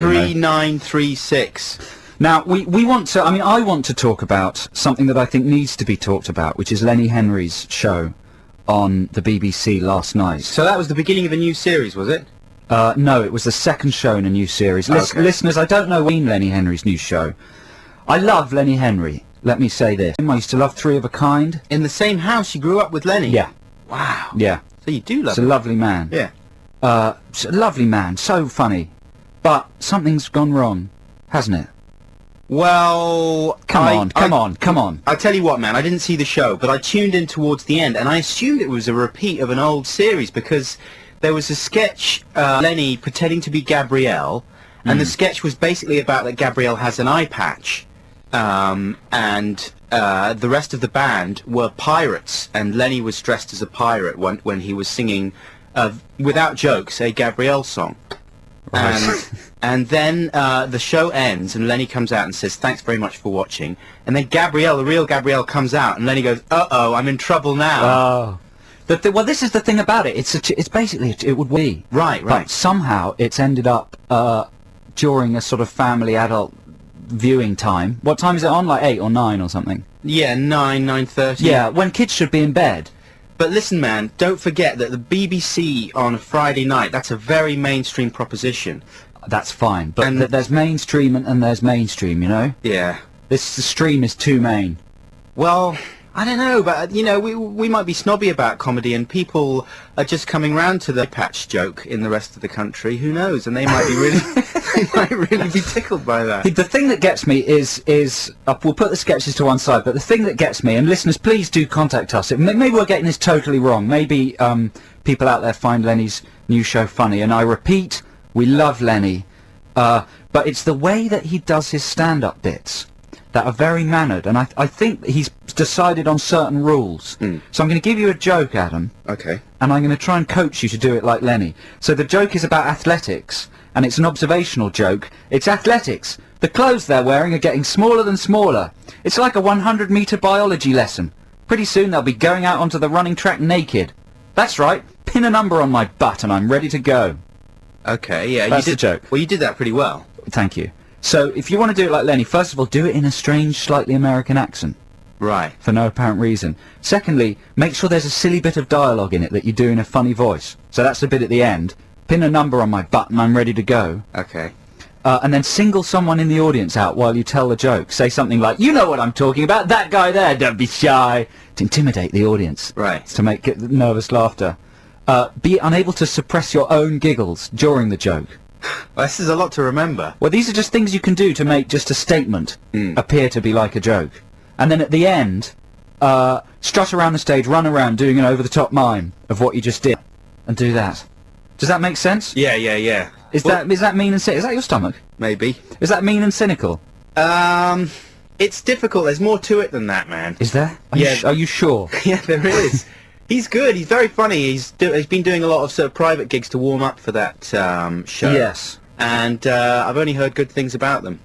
3936. Now, we want to, I want to talk about something that I think needs to be talked about, which is Lenny Henry's show on the BBC last night. So that was the beginning of a new series, was it? No, it was the second show in a new series. Okay. Listeners, I don't know when Lenny Henry's new show. I love Lenny Henry, let me say this. I used to love Three of a Kind. In the same house you grew up with Lenny? Yeah. Wow. Yeah. So you do love He's a him. lovely man. Yeah. He's a lovely man, so funny. But something's gone wrong, hasn't it? Well, Come on. I tell you what, man, I didn't see the show, but I tuned in towards the end, and I assumed it was a repeat of an old series, because there was a sketch, Lenny pretending to be Gabrielle, and the sketch was basically about that Gabrielle has an eye patch, and the rest of the band were pirates, and Lenny was dressed as a pirate when he was singing, without jokes, a Gabrielle song. And then the show ends, and Lenny comes out and says, "Thanks very much for watching." And then Gabrielle, the real Gabrielle, comes out, and Lenny goes, "Uh-oh, I'm in trouble now." Oh. Well, this is the thing about it. It's basically, it would be. Right. But somehow it's ended up during a sort of family adult viewing time. What time is it on? Like 8 or 9 or something? Yeah, 9:30. Yeah, when kids should be in bed. But listen, man, don't forget that the BBC on a Friday night, that's a very mainstream proposition. That's fine, but And- there's mainstream and there's mainstream, you know? Yeah. The stream is too main. Well, I don't know, but, you know, we might be snobby about comedy, and people are just coming round to the patch joke in the rest of the country. Who knows? And they might be really, they might really be tickled by that. The thing that gets me is we'll put the sketches to one side, but the thing that gets me, and listeners, please do contact us. Maybe we're getting this totally wrong. Maybe people out there find Lenny's new show funny, and I repeat, we love Lenny, but it's the way that he does his stand-up bits that are very mannered, and I think he's decided on certain rules. So I'm going to give you a joke, Adam, Okay. and I'm going to try and coach you to do it like Lenny. So the joke is about athletics, and it's an observational joke. It's athletics. The clothes they're wearing are getting smaller than smaller. It's like a 100-metre biology lesson. Pretty soon they'll be going out onto the running track naked. That's right. Pin a number on my butt and I'm ready to go. Okay, yeah. That's you the did, joke. Well, you did that pretty well. Thank you. So if you want to do it like Lenny, first of all, do it in a strange, slightly American accent. Right. For no apparent reason. Secondly, make sure there's a silly bit of dialogue in it that you do in a funny voice. So that's the bit at the end. Pin a number on my butt and I'm ready to go. Okay. And then single someone in the audience out while you tell the joke. Say something like, "You know what I'm talking about, that guy there, don't be shy," to intimidate the audience. Right. To make it nervous laughter. Be unable to suppress your own giggles during the joke. Well, this is a lot to remember. Well, these are just things you can do to make just a statement appear to be like a joke. And then at the end, strut around the stage, run around doing an over-the-top mime of what you just did, and do that. Does that make sense? Yeah. Is that mean and cynical? Is that your stomach? Maybe. Is that mean and cynical? It's difficult. There's more to it than that, man. Is there? Yeah. Are you sure? Yeah, there is. He's good. He's very funny. He's been doing a lot of sort of private gigs to warm up for that show. Yes. And I've only heard good things about them.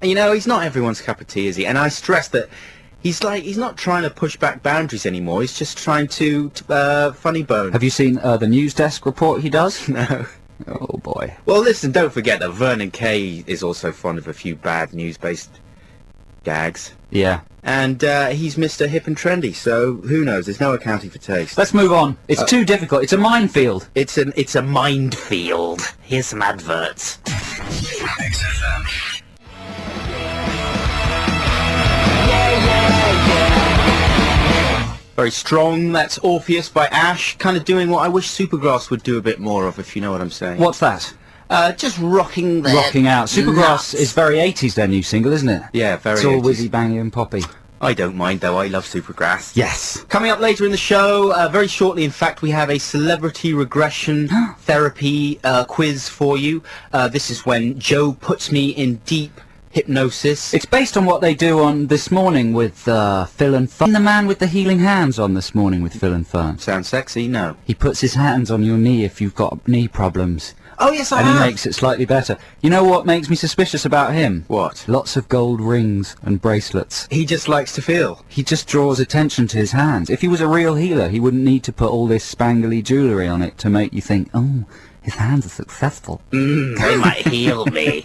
You know, he's not everyone's cup of tea, is he? And I stress that he's not trying to push back boundaries anymore. He's just trying to funny bone. Have you seen the news desk report he does? No. Oh boy. Well, listen, don't forget that Vernon Kay is also fond of a few bad news-based gags. Yeah. And he's Mr. Hip and Trendy, so who knows? There's no accounting for taste. Let's move on. It's too difficult. It's a minefield. It's a minefield. Here's some adverts. XFM. Very strong. That's Orpheus by Ash. Kind of doing what I wish Supergrass would do a bit more of, if you know what I'm saying. What's that? Just rocking their Rocking out. Supergrass nuts. is very 80s, their new single, isn't it? Yeah, very It's all 80s. whizzy, bangy and poppy. I don't mind, though. I love Supergrass. Yes. Coming up later in the show, very shortly, in fact, we have a celebrity regression therapy quiz for you. This is when Joe puts me in deep hypnosis. It's based on what they do on This Morning with Phil and Fern. The man with the healing hands on This Morning with Phil and Fern. Sounds sexy? No. He puts his hands on your knee if you've got knee problems. Oh, yes, I And he have. makes it slightly better. You know what makes me suspicious about him? What? Lots of gold rings and bracelets. He just likes to feel. He just draws attention to his hands. If he was a real healer, he wouldn't need to put all this spangly jewellery on it to make you think, oh, his hands are successful. They might heal me.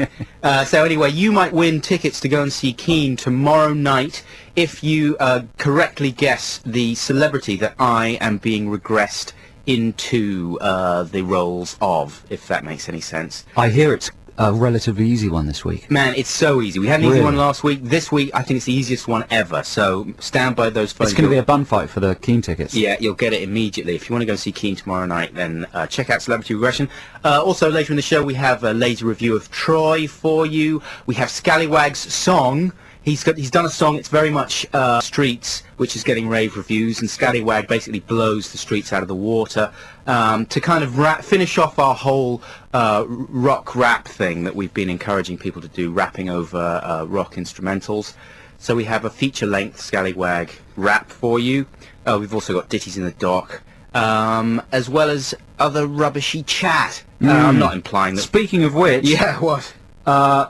So anyway, you might win tickets to go and see Keane tomorrow night if you correctly guess the celebrity that I am being regressed into the roles of, if that makes any sense. I hear it's a relatively easy one this week. Man, it's so easy. We had an easy Really? one last week. This week, I think it's the easiest one ever. So stand by those phones. It's going to be a bun fight for the Keane tickets. Yeah, you'll get it immediately. If you want to go see Keane tomorrow night, then check out Celebrity Regression. Also, later in the show, we have a lazy review of Troy for you. We have Scallywag's song. He's done a song. It's very much Streets, which is getting rave reviews, and Scallywag basically blows the Streets out of the water to kind of finish off our whole rock rap thing that we've been encouraging people to do, rapping over rock instrumentals. So we have a feature-length Scallywag rap for you. We've also got Ditties in the Dock, as well as other rubbishy chat. I'm not implying that. Speaking of which, Yeah, what?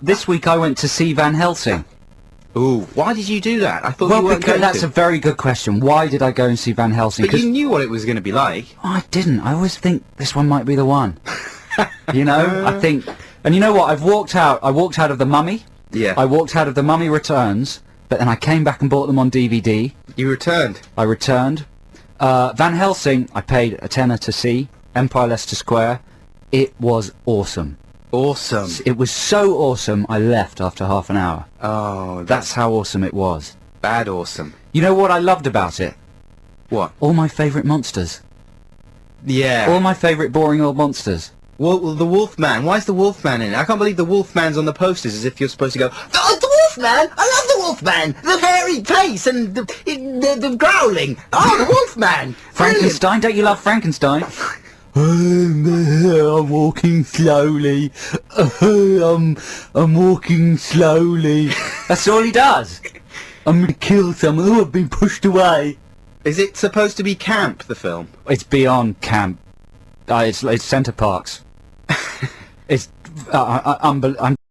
this week I went to see Van Helsing. Ooh, why did you do that? I thought Well, you weren't because going that's to. a very good question. Why did I go and see Van Helsing? But you knew what it was going to be like. I didn't. I always think this one might be the one. You know, I think, and you know what? I walked out of The Mummy. Yeah. I walked out of The Mummy Returns, but then I came back and bought them on DVD. You returned. I returned. Van Helsing, I paid a tenner to see. Empire Leicester Square. It was awesome. Awesome. It was so awesome, I left after half an hour. Oh, That's how awesome it was. bad awesome. You know what I loved about it? What? All my favourite monsters. Yeah. All my favourite boring old monsters. Well, the Wolfman. Why is the Wolfman in it? I can't believe the Wolfman's on the posters as if you're supposed to go, the Wolfman! I love the Wolfman! The hairy face and the growling! Oh, the Wolfman! Frankenstein, don't you love Frankenstein? I'm walking slowly. I'm walking slowly. That's all he does. I'm gonna kill someone. Oh, I've been pushed away. Is it supposed to be camp, the film? It's beyond camp. It's Centre Parks. It's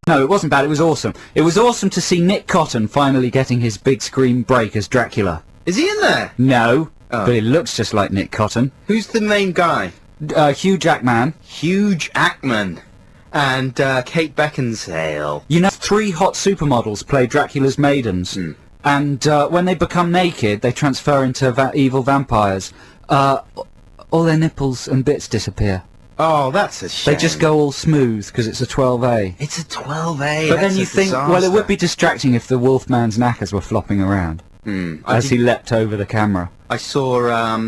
no, it wasn't bad. It was awesome. It was awesome to see Nick Cotton finally getting his big screen break as Dracula. Is he in there? No, Oh. but he looks just like Nick Cotton. Who's the main guy? Hugh Jackman. Hugh Jackman. And Kate Beckinsale. You know, 3 hot supermodels play Dracula's maidens, and when they become naked, they transfer into evil vampires. All their nipples and bits disappear. Oh, that's a shame. They just go all smooth because it's a 12A. It's a 12A. But then you think, well, it would be distracting if the Wolfman's knackers were flopping around as he leapt over the camera. I saw,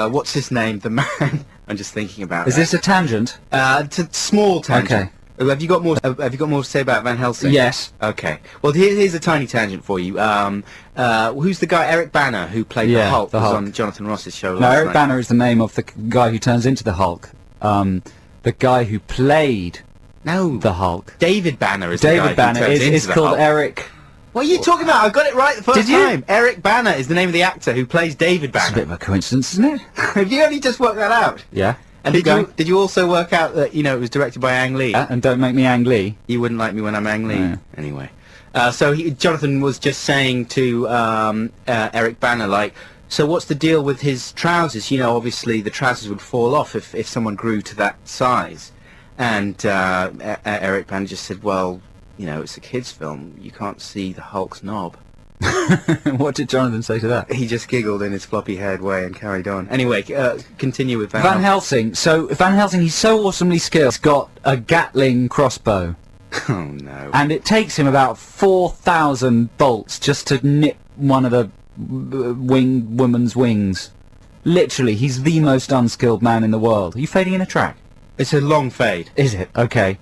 what's his name? The man. I'm just thinking about Is that. this a tangent? It's a small tangent. Okay. Have you got more? Have you got more to say about Van Helsing? Yes. Okay. Well, here's a tiny tangent for you. Who's the guy? Eric Banner, who played the Yeah, Hulk, the was Hulk. on Jonathan Ross's show last No, Eric night. Banner is the name of the guy who turns into the Hulk. The guy who played No, the Hulk. David Banner is the guy David who Banner turns is into the called Hulk. Eric. What are you talking about? I got it right the first Did you? time. Eric Banner is the name of the actor who plays David It's a bit Banner. of a coincidence, isn't it? Have you only just worked that out? Yeah. And Keep going. did you also work out that it was directed by Ang Lee? And don't make me Ang Lee. You wouldn't like me when I'm Ang Lee. Yeah. Anyway. So Jonathan was just saying to Eric Banner, like, so what's the deal with his trousers? Obviously the trousers would fall off if someone grew to that size. And Eric Banner just said, well, it's a kid's film. You can't see the Hulk's knob. What did Jonathan say to that? He just giggled in his floppy-haired way and carried on. Anyway, continue with Van Helsing. So Van Helsing, he's so awesomely skilled. He's got a Gatling crossbow, Oh, no. and it takes him about 4,000 bolts just to nip one of the woman's wings. Literally, he's the most unskilled man in the world. Are you fading in a track? It's a long fade. Is it? Okay.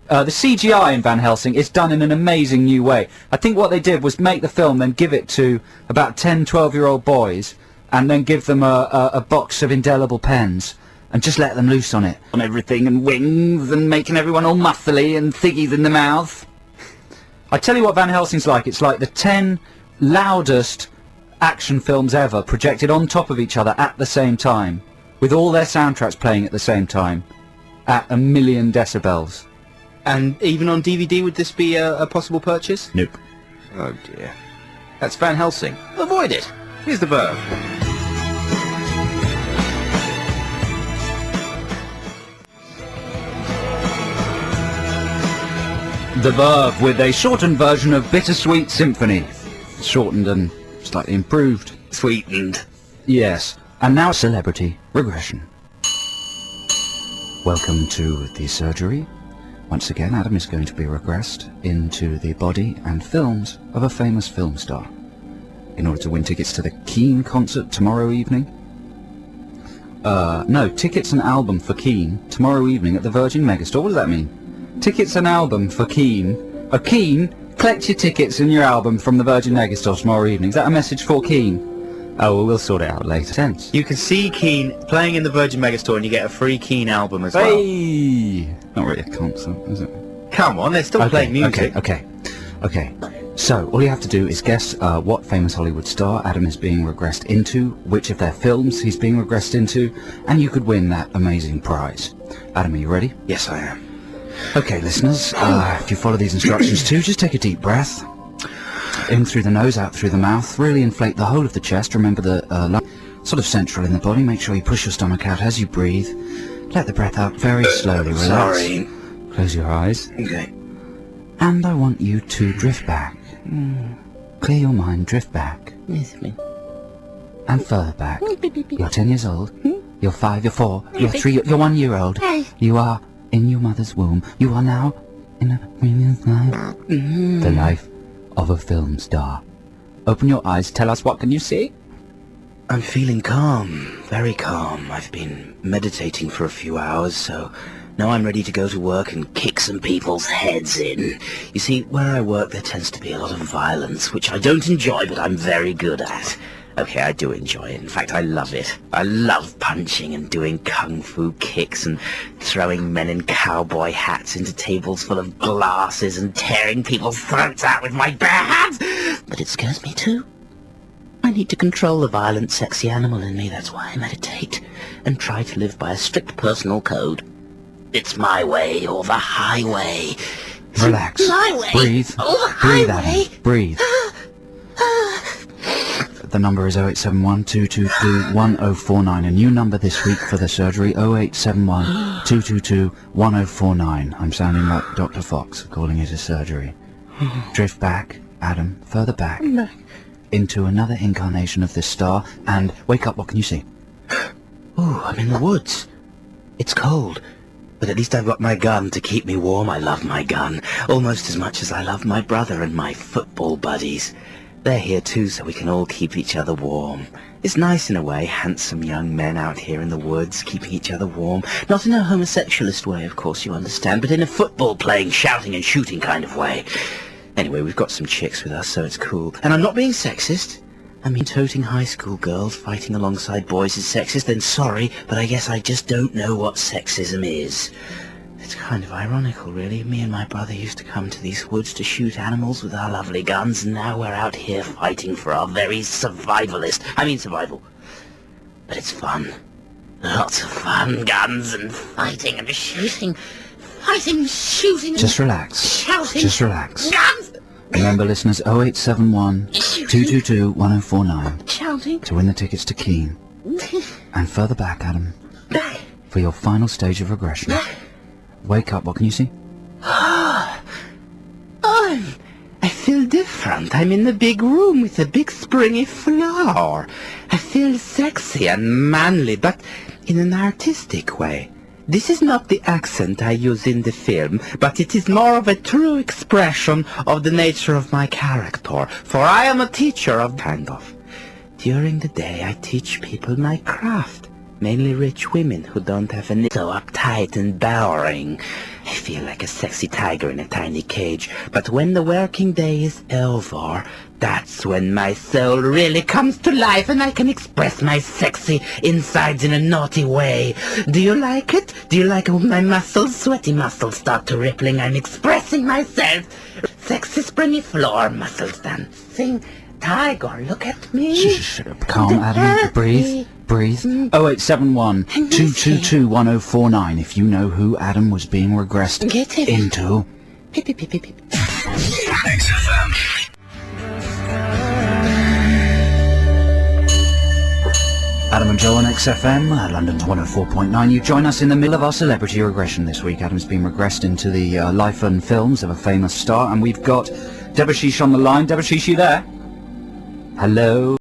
The CGI in Van Helsing is done in an amazing new way. I think what they did was make the film, then give it to about 10, 12-year-old boys, and then give them a box of indelible pens, and just let them loose on it. On everything, and wings, and making everyone all muscly and thiggies in the mouth. I tell you what Van Helsing's like. It's like the 10 loudest action films ever projected on top of each other at the same time, with all their soundtracks playing at the same time, at 1,000,000 decibels. And even on DVD, would this be a possible purchase? Nope. Oh dear. That's Van Helsing. Avoid it. Here's the verb. The Verve with a shortened version of Bittersweet Symphony. Shortened and slightly improved. Sweetened. Yes. And now celebrity regression. Welcome to the surgery. Once again, Adam is going to be regressed into the body and films of a famous film star in order to win tickets to the Keane concert tomorrow evening. No, tickets and album for Keane tomorrow evening at the Virgin Megastore. What does that mean? Tickets and album for Keane. Keane, collect your tickets and your album from the Virgin Megastore tomorrow evening. Is that a message for Keane? Oh, well, we'll sort it out later. Sense. You can see Keane playing in the Virgin Megastore and you get a free Keane album as well. Hey! Not really a concert, is it? Come on, they're still playing music. Okay. So, all you have to do is guess what famous Hollywood star Adam is being regressed into, which of their films he's being regressed into, and you could win that amazing prize. Adam, are you ready? Yes, I am. Okay, listeners, if you follow these instructions too, just take a deep breath. In through the nose, out through the mouth. Really inflate the whole of the chest. Remember the lung, sort of central in the body. Make sure you push your stomach out as you breathe. Let the breath out very slowly. Relax. Sorry. Close your eyes. Okay. And I want you to drift back. Clear your mind, drift back. Miss me. And further back. You're 10 years old. You're 5, you're 4, you're 3, you're 1 year old. You are in your mother's womb. You are now in a previous life. The life of a film star. Open your eyes, tell us, what can you see? I'm feeling calm, very calm. I've been meditating for a few hours, so now I'm ready to go to work and kick some people's heads in. You see, where I work there tends to be a lot of violence, which I don't enjoy, but I'm very good at. Okay, I do enjoy it. In fact, I love it. I love punching and doing kung fu kicks and throwing men in cowboy hats into tables full of glasses and tearing people's throats out with my bare hands. But it scares me too. I need to control the violent, sexy animal in me. That's why I meditate and try to live by a strict personal code. It's my way or the highway. Relax. My way Breathe. or the Breathe, highway. Adam. Breathe. The number is 0871 222 1049. A new number this week for the surgery, 0871 222 1049. I'm sounding like Dr. Fox, calling it a surgery. Drift back, Adam, further back, into another incarnation of this star, and wake up. What can you see? Ooh, I'm in the woods. It's cold, but at least I've got my gun to keep me warm. I love my gun, almost as much as I love my brother and my football buddies. They're here too, so we can all keep each other warm. It's nice in a way, handsome young men out here in the woods, keeping each other warm. Not in a homosexualist way, of course, you understand, but in a football-playing, shouting and shooting kind of way. Anyway, we've got some chicks with us, so it's cool. And I'm not being sexist. I mean, toting high school girls fighting alongside boys is sexist, then sorry, but I guess I just don't know what sexism is. It's kind of ironical, really. Me and my brother used to come to these woods to shoot animals with our lovely guns, and now we're out here fighting for our very survival. But it's fun. Lots of fun. Guns and fighting and shooting. Fighting, shooting, Just relax. shouting. Just relax. Guns! Remember, listeners, 0871 222 1049 Shouting. to win the tickets to Keane. And further back, Adam, for your final stage of regression. Wake up, what can you see? I feel different. I'm in the big room with a big springy floor. I feel sexy and manly, but in an artistic way. This is not the accent I use in the film, but it is more of a true expression of the nature of my character, for I am a teacher of kind of. During the day I teach people my craft, mainly rich women who don't have any so uptight and boring. I feel like a sexy tiger in a tiny cage, but when the working day is over, that's when my soul really comes to life and I can express my sexy insides in a naughty way. Do you like it? Do you like when my muscles, sweaty muscles, start to rippling? I'm expressing myself. Sexy springy floor muscles dancing. Tiger, look at me. Shut up. Calm, Adam. Breathe. Breathe. 0871 222 1049 if you know who Adam was being regressed into. Pip, pip, pip, pip, pip. Adam and Joe on XFM, London's 104.9. You join us in the middle of our celebrity regression this week. Adam's been regressed into the life and films of a famous star, and we've got Debashish on the line. Debashish, you there? Hello?